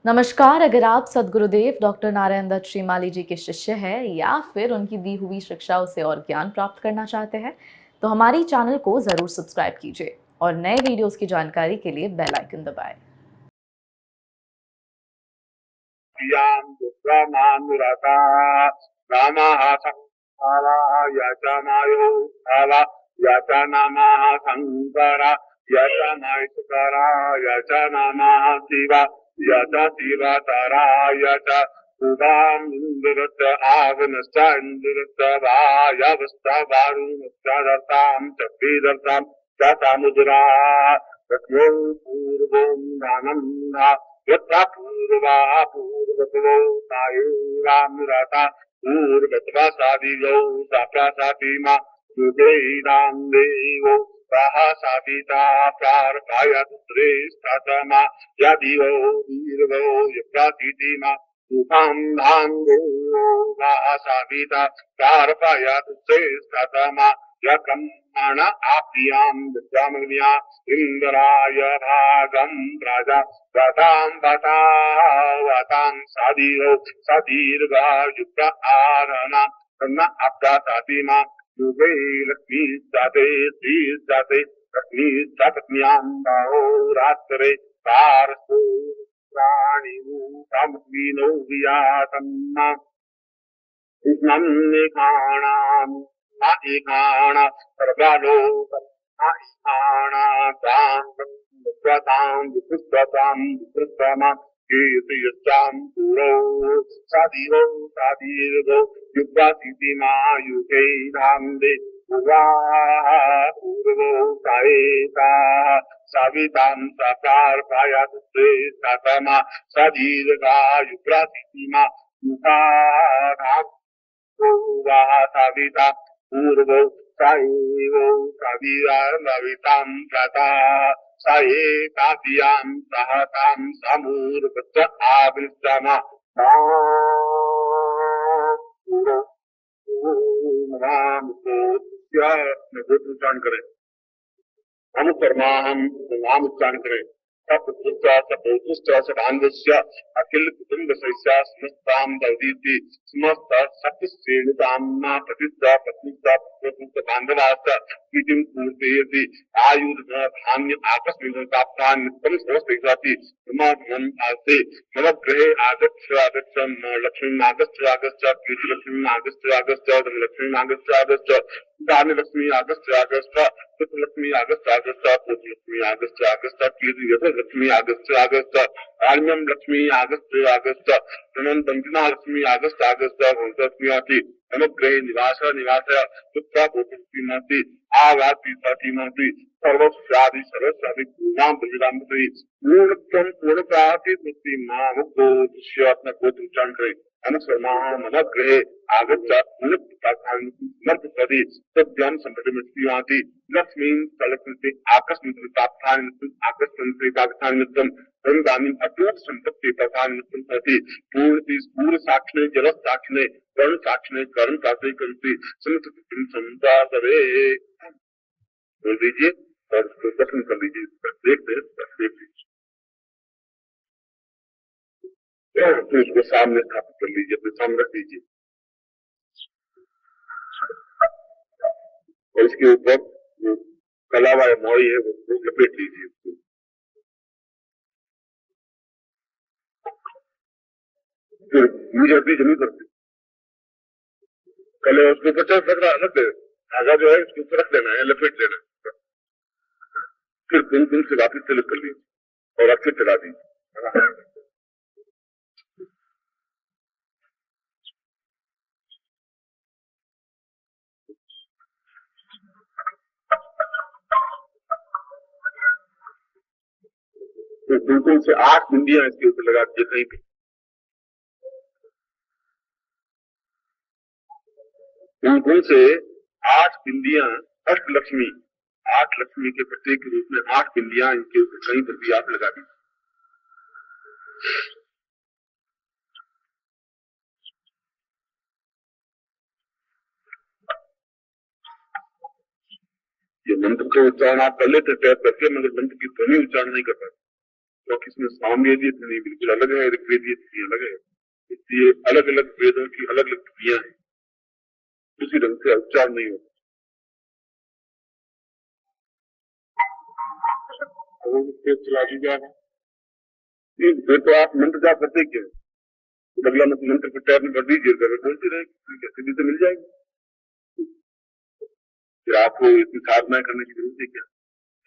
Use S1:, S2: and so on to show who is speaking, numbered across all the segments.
S1: नमस्कार। अगर आप सद्गुरुदेव डॉक्टर नारायण दत्त श्रीमाली जी के शिष्य हैं या फिर उनकी दी हुई शिक्षाओं से और ज्ञान प्राप्त करना चाहते हैं तो हमारी चैनल को जरूर सब्सक्राइब कीजिए और नए वीडियोस की जानकारी के लिए बेल आइकन दबाएं।
S2: यथा शिवतराय च उदामिन्द्रत आवनश्चन्द्रत वायवस्तवारुणश्चरतां च वेदर्तां च समुद्रा तस्मै पूर्वं दानन्ना यथा पूर्वा पूर्वतो सायुरामृता पूर्वत्वा सादिगौ सप्रसातिमा युगैरां देवो सह साधिता प्रार्थयतु श्रेष्ठतमा यदिवो वीरवो यप्रतिमा सुखं धान्यो साधिता प्रार्थयतु श्रेष्ठतमा यकर्मण आप्यां विद्यामग्न्या इन्द्राय भागं प्रजा वतां वतावतां सदीरो सदीर्घायुक्त आरणा तन्न अप्रासातिमा युगे लक्ष्मी जाते श्री जाते लक्ष्मी सपत्न्यां रात्रे तारसो प्राणिनो वियातन्ना कृष्णं निखाणां नाइखाण सर्वलोक नाइखाणातां विप्रतां विकृतमा कीर्तियश्चां पुरो साधीरो साधीर्गो युगासितिमा युगे धाम्दे पूर्वो सायेता सवितां सप्रार्थयतु श्रेष्ठतमा सदीर्घा युगासितिमा युगाधाम् सविता पूर्वो सायेवो सवितां प्रता सायेताभ्यां सहतां समूर्वच आवृत्तमा उच्चारण करें। हम कर्माहम नाम उच्चारण करें। अखिल कुटुंब सहिष्या समस्तां दौदीति समस्त सत्य श्रेणुताम्ना प्रतिष्ठा प्रतिष्ठा बांधवास कीटिं पूर्तयति आयुर्धन धान्य आकस्मिक प्राप्तान् नित्यं समस्तेषाति मम आस्ते मम गृहे आगच्छ लक्ष्मी आगच्छ कीर्ति लक्ष्मी आगच्छ धनलक्ष्मी आगच्छ दान लक्ष्मी आगच्छ पुत्र लक्ष्मी आगच्छ पुत्र लक्ष्मी आगच्छ कीर्ति लक्ष्मी आगच्छ आर्म्यम लक्ष्मी आगच्छ तंजना लक्ष्मी आगच्छ लक्ष्मी अनुग्रहे निवास पुत्र पुत्री आवाति सतीमती सर्वस्यादि पूर्णाम बलिरामती पूर्णत्वं पूर्णप्राप्ति मुक्ति माम गोदृश्य अपना गोत्र उच्चारण करे। अनुग्रहे आगच्छ पूर्णपदी सद्यं संप्रतिमस्ति लक्ष्मी सलक्ष्मी आकस्मिक प्राप्तानि आकस्मिक कागतानि दानी अटूट संपत्ति प्रधान सती पूर्ण साक्षिणे जगत साक्षिणे कर्ण साक्षिणे कर्ण साक्षी करती समता सवे बोल दीजिए और दर्शन कर लीजिए। देखते तो इसको सामने स्थापित कर लीजिए, अपने सामने रख लीजिए और इसके ऊपर जो कलावा या मौड़ी है वो लपेट लीजिए। फिर मुझे अपनी जमीन करती कल उसके ऊपर रख दे, धागा जो है उसके ऊपर रख देना है, लपेट देना। फिर कुमकुम से वापिस तिलक कर लीजिए और अक्षर चला दीजिए। तो कुमकुम से 8 बिंदियां इसके ऊपर लगा दिए कहीं भी। कुमकुम से 8 बिंदियां अष्ट लक्ष्मी 8 लक्ष्मी के प्रत्येक रूप में 8 बिंदियां इनके ऊपर कहीं पर भी आप लगा दी। ये मंत्र का उच्चारण आप कर लेते थे करके, मगर मंत्र की ध्वनि उच्चारण नहीं कर पाते। क्योंकि इसमें सामवेदीय नहीं बिल्कुल अलग है, ऋग्वेदीय अलग है, इसलिए अलग अलग वेदों की अलग अलग ध्वनियां हैं, उसी ढंग से उच्चार नहीं होता। तो आप मंत्र जाप करते क्या, अगला मंत्र को टैब में भर दीजिए, बोलते रहे, सीधी से मिल जाएगी। फिर आपको इतनी साधना करने की जरूरत है क्या,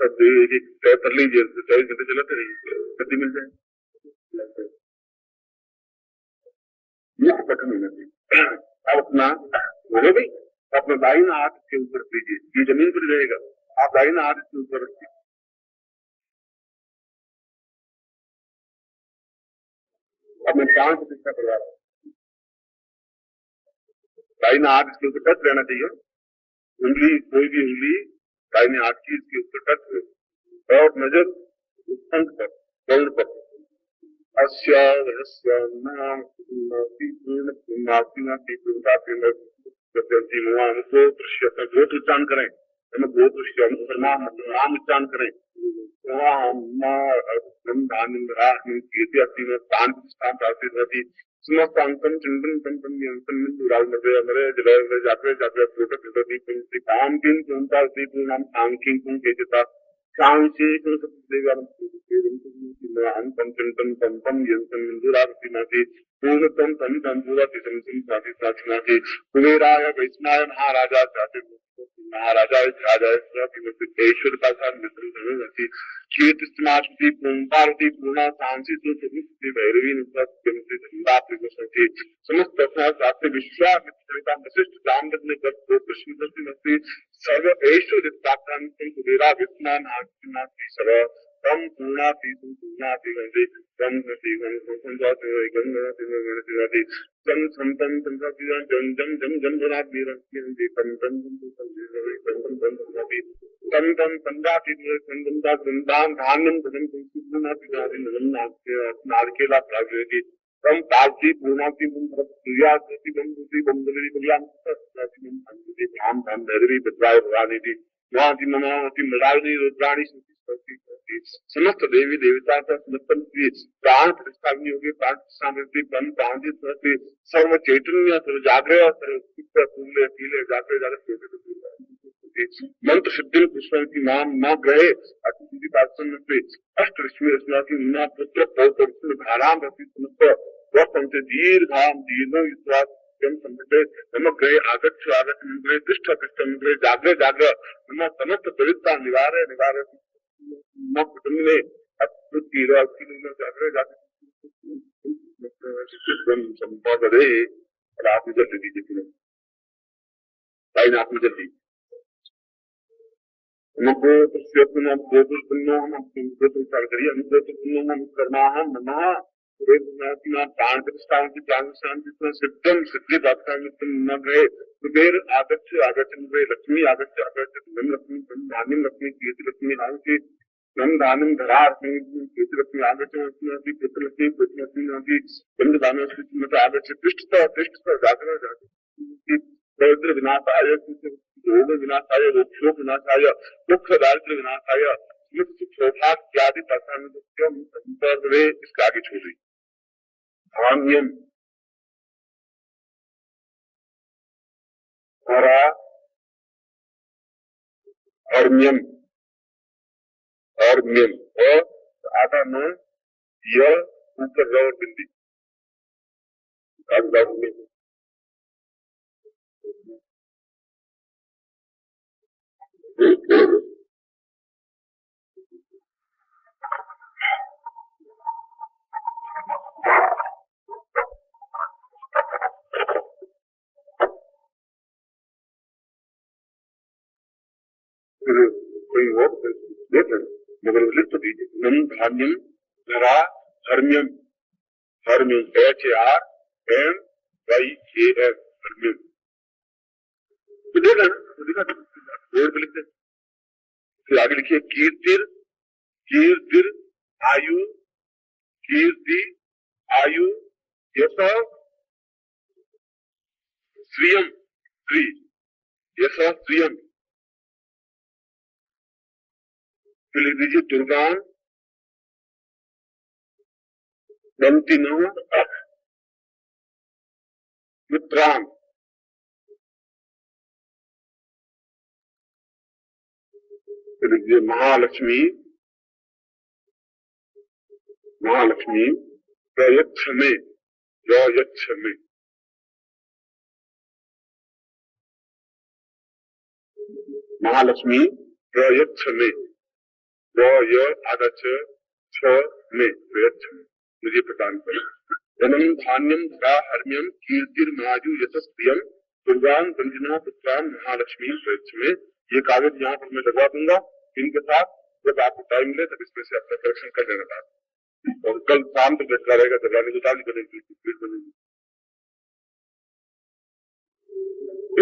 S2: सब एक एक तय कर लीजिए, 24 घंटे चलाते रहिए, गति मिल जाए। ये कठिन होना चाहिए। अब अपना बोले भाई, अपना दाहिना हाथ के ऊपर दीजिए, ये जमीन पर रहेगा, आप दाहिना हाथ के ऊपर रखिए। अब मैं शांत प्रतिष्ठा करवा रहा हूँ, दाहिना हाथ इसके ऊपर टच रहना चाहिए, उंगली कोई भी उंगली दाहिने हाथ की इसके ऊपर टच हो, और नजर पंख पर, गौड़ पर। गोत्र उच्चारण करें, गोत्र नाम उच्चारण करें, समस्तांतम चिंतन कंपन नियंत्रण दुरावमदे अमरे जलय जाते जाते फोटो प्रति पंचि काम किन चिंता दीप नाम सांख्यिक कुं केचिता सांख्यिक कुं सत्देवान अंतम चिंतन कंपन नियंत्रण दुरावतिनाति पूर्णतम तनितम पूरा तिसंसिम साथी साचनाति कुबेराय वैष्णाय महाराजा चाते महाराजा राजा ईश्वर का साथ मित्र धनुति कीर्तिस्मार्ति पूर्णपार्ति पूर्णा सांसी सुति भैरवी नित्य धन्यवाद समस्त शास्त्र विश्वास वशिष्ठ रामदत्त ने कृष्ण सर्व ऐश्वर्य प्राप्तांत कुबेरा विस्मान आत्मनाथी सर्व तम पूर्णाति पूर्णाति गंधे तम नति गंधे गंधे जम संतन संसाति जम जम जम जम जनात वीरंति तम तम तम तम संदाति संदंता संदान धानम धनम संसिद्धनाति नादि नमनाथ नारकेला प्रागति तम तालती पूर्णाति प्रियाति बंधुति बंधुरी कल्याण सत्याति बंधुति धाम धाम भैरवी बद्राय भवानी दी महाति ममावती मृडाली रुद्राणी समस्त देवी देवता का समर्पण किए, प्राण प्रतिष्ठाग्नि होगी, प्राण प्रतिष्ठामृति बन प्रांति सर्व चैतन्य सर्व जागृत सर्व पूर्ले पीले जागृत जागृत मंत्र सिद्धि पुष्प की नाम न ग्रहे अति से अष्ट ऋषि रचना की न पुत्र पौत्र धाराम रति समस्त वह दीर्घाम दीर्घ विश्वास नम ग्रह आगच्छ आगच्छ ग्रह तिष्ठ तिष्ठ ग्रह जाग्र जाग्र नम समस्त दरिद्रता निवारे निवारे न कुटुंबे अत्युत्तीर जाग्र जाग्र संपादे। और आप जल्दी दीजिए, आप जल्दी हमको प्राण प्रतिष्ठा सिद्धम सिद्धि न गए कुबेर आगच्छ आगच्छ लक्ष्मी आगच्छ आगच्छ धन लक्ष्मी धान्य लक्ष्मी कीर्ति लक्ष्मी आगच्छ धन धान्य धरा कीर्ति लक्ष्मी आगच्छ पुत्र लक्ष्मी पुत्र लक्ष्मी गंध दान आगच्छ तिष्ठता तिष्ठता जागरण जागरण दरिद्र विनाशाय रोग विनाशाय रोग विनाशाय दुख दारिद्र विनाशाय सौभाग्यादि संपर्वे इसके आगे छोड़ रही धान्यम हरा हर्म्यम हर्म्यम और आधा मन यह ऊपर रवर बिंदी कोई और देख मगर लिख तो दीजिए नम धान्यम धरा हर्म्यम हर्म्यम HARMYM हर्म्यम तो देखा ना बोर्ड पे लिखते फिर आगे लिखिए कीर्तिर कीर्तिर आयु कीर्ति आयु यश श्रियम श्री यश श्रियम फिर लिख दीजिए दुर्गान बनती न मित्रान, फिर ये महालक्ष्मी प्रयच्छ में, महालक्ष्मी प्रयच्छ में, आदच छ में, प्रयच्छ में मुझे प्रदान करें। धनम धान्यम धरा हर्म्यम कीर्तिर्माजु यशस्प्रियम दुर्गान संजना पुत्रान महालक्ष्मी प्रयच्छ में। ये कागज यहाँ पर मैं लगवा दूंगा इनके साथ, जब आपको टाइम मिले तब इसमें से अपना करेक्शन कर लेना था। और कल शाम तक बैठा रहेगा, दरवाजे को ताली बनेगी, बनेगी।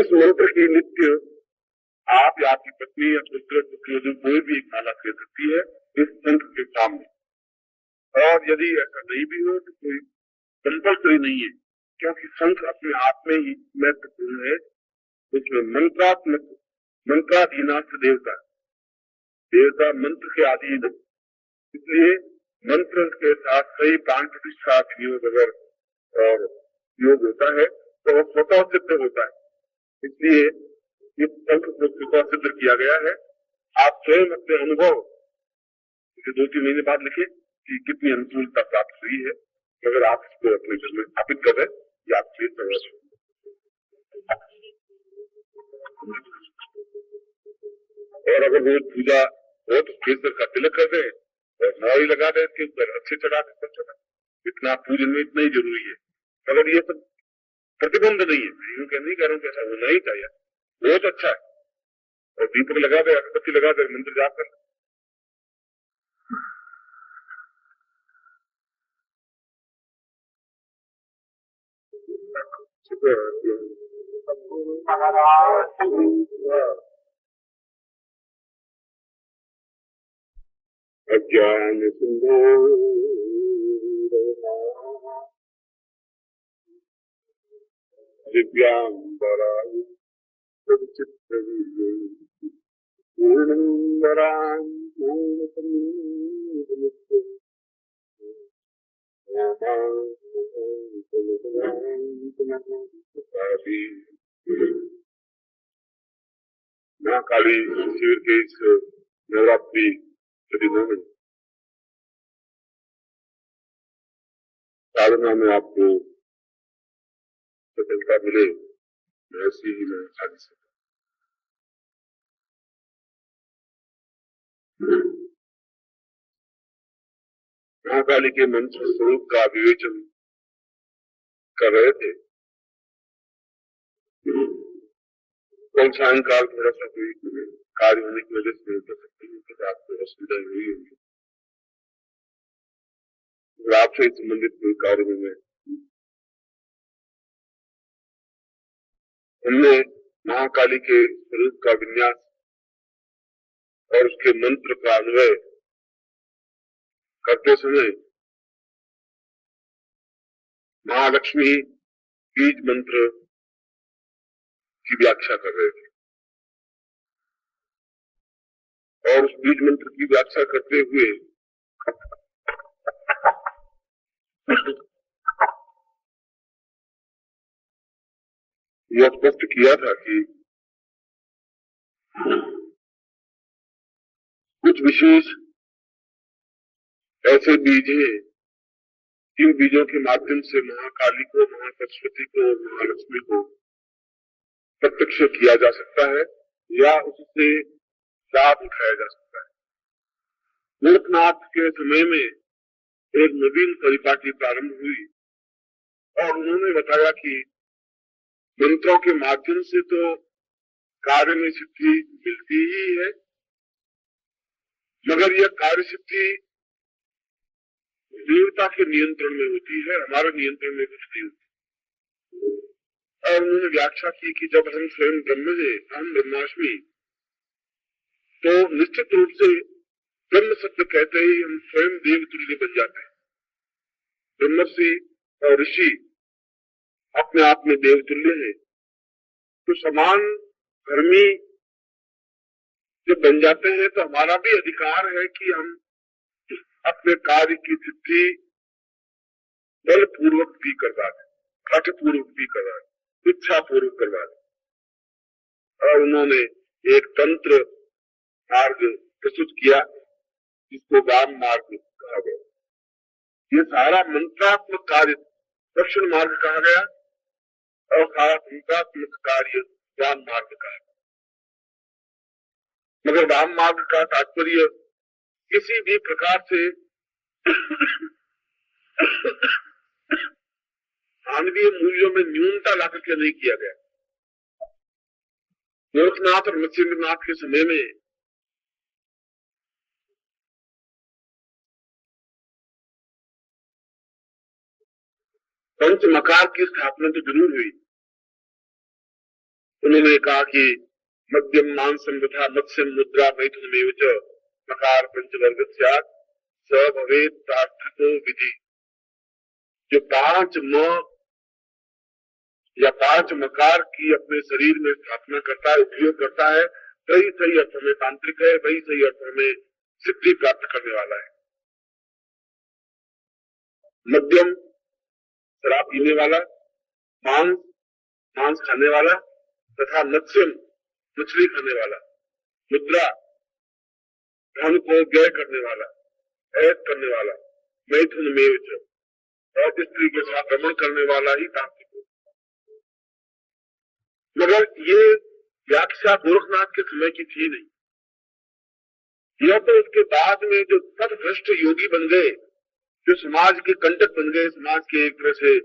S2: इस मंत्र की नित्य आप या आपकी पत्नी या पुत्र पुत्री जो कोई भी एक माला कर सकती है इस मंत्र के सामने। और यदि ऐसा नहीं भी हो तो कोई कंपल्सरी नहीं है, क्योंकि शंख अपने आप में ही महत्वपूर्ण है। उसमें मंत्रात्मक, मंत्राधीनाथ देवता, देवता मंत्र के अधीन, इसलिए मंत्र के साथ सही प्राण प्रतिष्ठा विनियोग अगर और योग होता है तो स्वतः सिद्ध होता है। इसलिए इस तंत्र को स्वतः सिद्ध किया गया है। आप स्वयं अपने अनुभव 2-3 महीने बाद लिखे कि कितनी अनुकूलता प्राप्त हुई है, अगर आप इसको अपने घर में स्थापित कर रहे या आपके प्रयास। और अगर रोज पूजा हो तो केसर का तिलक कर दें और नारी लगा दें इसके ऊपर, अच्छे चढ़ा दें, इतना पूजन में इतना ही जरूरी है। मगर ये सब प्रतिबंध नहीं है, मैं यूं नहीं कह रहा हूँ कि ऐसा होना ही चाहिए, बहुत अच्छा है। और दीपक लगा दे, अगरबत्ती लगा दे, मंत्र जाप कर। अज्ञान सिंधु दिव्यांबरा महाकाली शिविर के इस नवरात्रि के दिनों में साधना में आपको सफलता मिले, ऐसी ही मैं आगे से महाकाली के मंत्र स्वरूप का विवेचन कर रहे थे। कल सायंकाल थोड़ा सा कोई कार्य होने की वजह से कर सकते हैं कि आपको असुविधा हुई होगी। आपसे संबंधित कोई कार्य में हमने महाकाली के स्वरूप का विन्यास और उसके मंत्र का अन्वय करते समय महालक्ष्मी बीज मंत्र की व्याख्या कर रहे थे। और उस बीज मंत्र की व्याख्या करते हुए यह स्पष्ट किया था कि कुछ विशेष ऐसे बीज हैं जिन बीजों के माध्यम से महाकाली को, महासरस्वती को, महालक्ष्मी को प्रत्यक्ष किया जा सकता है या उससे लाभ उठाया जा सकता है। गोरखनाथ के समय में एक नवीन परिपाटी प्रारंभ हुई और उन्होंने बताया कि मंत्रों के माध्यम से तो कार्य में सिद्धि मिलती ही है, मगर यह कार्य सिद्धि देवता के नियंत्रण में होती है, हमारे नियंत्रण में कुछ नहीं होती। और उन्होंने व्याख्या की कि जब हम स्वयं ब्रह्म हैं, हम ब्रह्माष्टमी, तो निश्चित रूप से ब्रह्म शब्द कहते ही हम स्वयं देव तुल्य बन जाते हैं। ब्रह्मर्षि और ऋषि अपने आप में देव तुल्य है, तो समान धर्मी जब बन जाते हैं तो हमारा भी अधिकार है कि हम अपने कार्य की सिद्धि बलपूर्वक भी करवा दे, हठपूर्वक भी करवा दे, इच्छा पूर्वक करवा दे। और उन्होंने एक तंत्र मार्ग प्रस्तुत किया जिसको वाम मार्ग कहा गया। ये सारा मंत्रात्मक कार्य दक्षिण मार्ग कहा गया और सारा मंत्रात्मक कार्य वाम मार्ग कहा गया। मगर वाम मार्ग का तात्पर्य किसी भी प्रकार से मानवीय मूल्यों में न्यूनता ला करके नहीं किया गया। गोरखनाथ और मत्स्येंद्रनाथ के समय में पंच मकार की स्थापना तो जरूर हुई। उन्होंने कहा कि मध्यम मांसम तथा मत्स्य मुद्रा मैथुन में मकार पंचवर्ग स भवेत प्रार्थितो विधि। जो 5 म या 5 मकार की अपने शरीर में स्थापना करता है, उपयोग करता है, वही सही अर्थ में तांत्रिक है, वही सही अर्थ में सिद्धि प्राप्त करने वाला है। मध्यम शराब पीने वाला, मांस खाने वाला तथा मत्स्यम मछली खाने वाला, मुद्रा धन को व्यय करने वाला, ऐश करने वाला, मैथुन में और स्त्री के साथ रमण करने वाला ही तांत्रिक हो। मगर ये व्याख्या गोरखनाथ के समय की थी नहीं। यह तो उसके बाद में जो पथभ्रष्ट योगी बन गए, जो समाज के कंटक बन गए, समाज के एक तरह से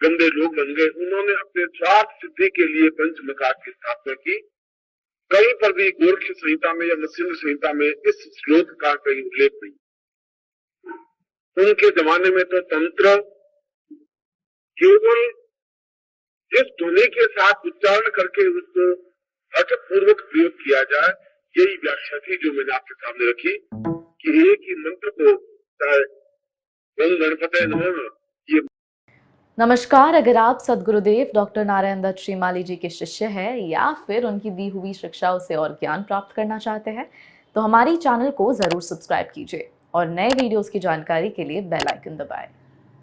S2: गंदे लोग बन गए, उन्होंने अपने स्वार्थ सिद्धि के लिए पंच मकार की स्थापना की। कहीं पर भी गोरख संहिता में या मत्स्य संहिता में इस श्लोक का कहीं उल्लेख नहीं। उनके जमाने में तो तंत्र केवल जिस ध्वनि के साथ उच्चारण करके उसको हठपूर्वक प्रयोग किया जाए, यही व्याख्या थी जो मैंने आपके सामने रखी कि एक ही मंत्र को चाहे ओम गणपतये नमः। ये
S1: नमस्कार। अगर आप सद्गुरुदेव डॉक्टर नारायण दत्त श्रीमाली जी के शिष्य हैं या फिर उनकी दी हुई शिक्षाओं से और ज्ञान प्राप्त करना चाहते हैं तो हमारी चैनल को जरूर सब्सक्राइब कीजिए और नए वीडियोस की जानकारी के लिए बेल आइकन दबाएं।